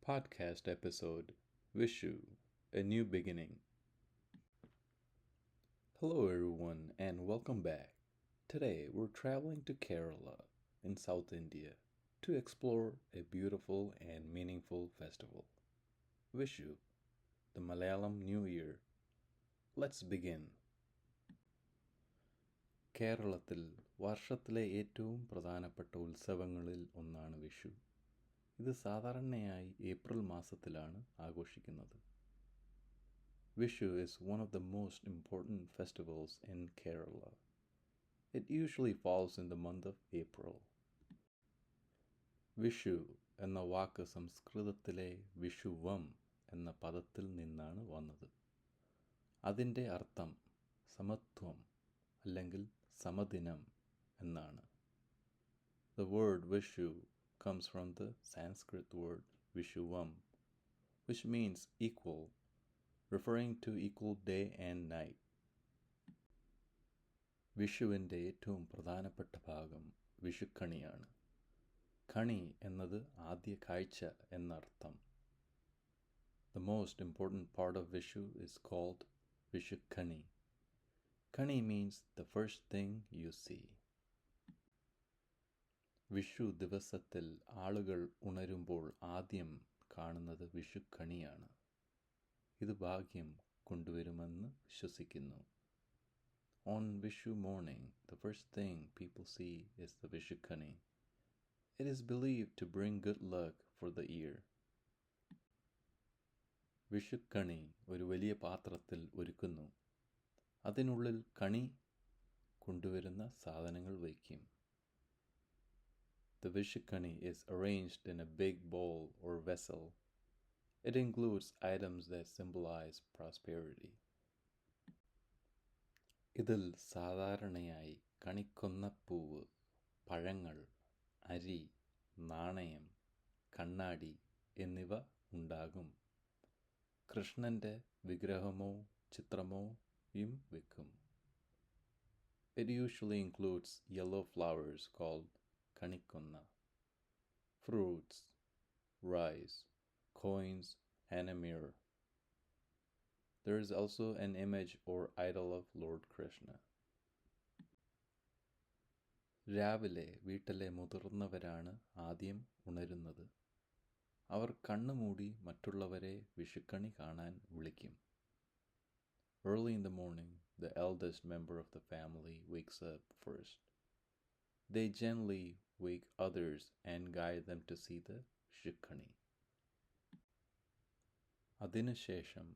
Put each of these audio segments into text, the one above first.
podcast episode Vishu, a New Beginning. Hello, everyone, and welcome back. Today, we're traveling to Kerala in South India to explore a beautiful and meaningful festival, Vishu, the Malayalam New Year. Let's begin. കേരളത്തിൽ വർഷത്തിലെ ഏറ്റവും പ്രധാനപ്പെട്ട ഉത്സവങ്ങളിൽ ഒന്നാണ് വിഷു. ഇത് സാധാരണയായി April മാസത്തിലാണ് ആഘോഷിക്കുന്നത്. Vishu is one of the most important festivals in Kerala. It usually falls in the month of April. Vishu എന്ന വാക്ക് സംസ്കൃതത്തിലെ വിഷുവം എന്ന പദത്തിൽ നിന്നാണ് വന്നത്. അതിൻ്റെ അർത്ഥം സമത്വം അല്ലെങ്കിൽ സമദിനം എന്നാണ്. The word Vishu comes from the Sanskrit word Vishuvam, which means equal, referring to equal day and night. വിഷുവിൻ്റെ ഏറ്റവും പ്രധാനപ്പെട്ട ഭാഗം വിഷുക്കണിയാണ്. കണി എന്നത് ആദ്യ കാഴ്ച എന്നർത്ഥം. The most important part of Vishu is called Vishukani. Kani means the first thing you see. Vishu ദിവസത്തിൽ ആളുകൾ ഉണരുമ്പോൾ ആദ്യം കാണുന്നത് വിഷുക്കണിയാണ്. ഇത് ഭാഗ്യം കൊണ്ടുവരുമെന്ന് വിശ്വസിക്കുന്നു. On Vishu morning, the first thing people see is the Vishukani. It is believed to bring good luck for the year. വിഷുക്കണി ഒരു വലിയ പാത്രത്തിൽ ഒരുക്കുന്നു. അതിനുള്ളിൽ കണി കൊണ്ടുവരുന്ന സാധനങ്ങൾ വയ്ക്കും. The Vishukani is arranged in a big bowl or vessel. It includes items that symbolize prosperity. ഇതിൽ സാധാരണയായി കണിക്കൊന്നപ്പൂവ്, പഴങ്ങൾ, അരി, നാണയം, കണ്ണാടി എന്നിവ ഉണ്ടാകും. കൃഷ്ണൻ്റെ വിഗ്രഹമോ ചിത്രമോയും വെക്കും. It usually includes yellow flowers called kanikonna, fruits, rice, coins, and a mirror. There is also an image or idol of Lord Krishna. രാവിലെ വീട്ടിലെ മുതിർന്നവരാണ് ആദ്യം ഉണരുന്നത്. അവർ കണ്ണുമൂടി മറ്റുള്ളവരെ വിഷുക്കണി കാണാൻ വിളിക്കും. Early in the morning, the eldest member of the family wakes up first. They gently wake others and guide them to see the Vishukani. അതിനുശേഷം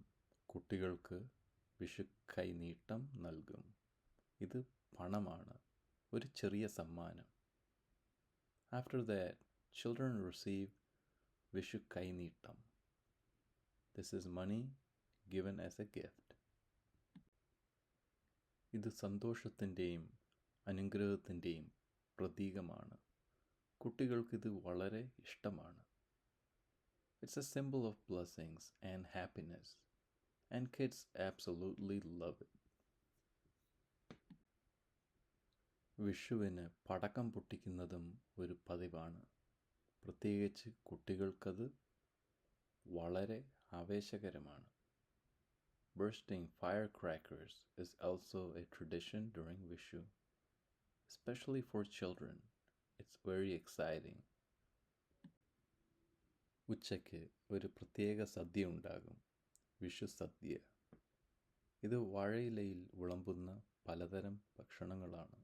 കുട്ടികൾക്ക് വിഷുക്കൈനീട്ടം നൽകും. ഇത് പണമാണ്, ഒരു ചെറിയ സമ്മാനം. After that, children receive വിഷുക്കൈനീട്ടം. This is money given as a gift. ഇത് സന്തോഷത്തിൻ്റെയും അനുഗ്രഹത്തിൻ്റെയും പ്രതീകമാണ്. കുട്ടികൾക്കിത് വളരെ ഇഷ്ടമാണ്. It's a symbol of blessings and happiness, and kids absolutely love it. വിഷുവിന് പടക്കം പൊട്ടിക്കുന്നതും ഒരു പതിവാണ്. പ്രത്യേകിച്ച് കുട്ടികൾക്കത് വളരെ ആവേശകരമാണ്. Bursting firecrackers is also a tradition during Vishu. Especially for children, it's very exciting. ഉച്ചയ്ക്ക് ഒരു പ്രത്യേക സദ്യ ഉണ്ടാകും, വിഷു സദ്യ. ഇത് വാഴയിലയിൽ വിളമ്പുന്ന പലതരം ഭക്ഷണങ്ങളാണ്.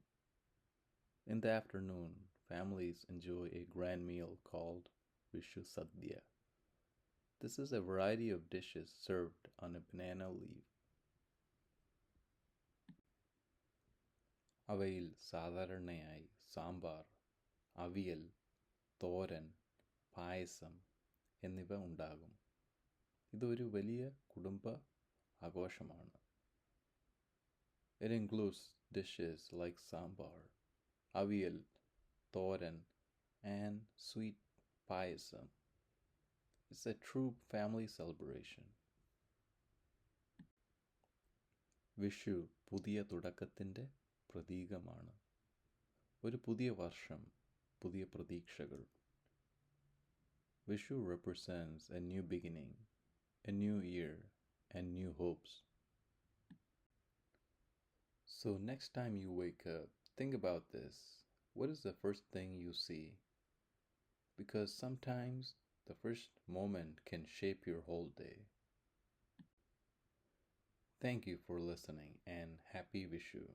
In the afternoon, families enjoy a grand meal called Vishu Sadhya. This is a variety of dishes served on a banana leaf. അവയിൽ സാധാരണയായി സാമ്പാർ, അവിയൽ, തോരൻ, പായസം എന്നിവ ഉണ്ടാകും. ഇതൊരു വലിയ കുടുംബ ആഘോഷമാണ്. It includes dishes like sambar, aviyal, thoran, and sweet payasam. It's a true family celebration. Vishu പുതിയ തുടക്കത്തിൻ്റെ പ്രതീകമാണ്. ഒരു പുതിയ വർഷം, പുതിയ പ്രതീക്ഷകൾ. Vishu represents a new beginning, a new year, and new hopes. So, next time you wake up, think about this. What is the first thing you see? Because sometimes the first moment can shape your whole day. Thank you for listening and happy Vishu.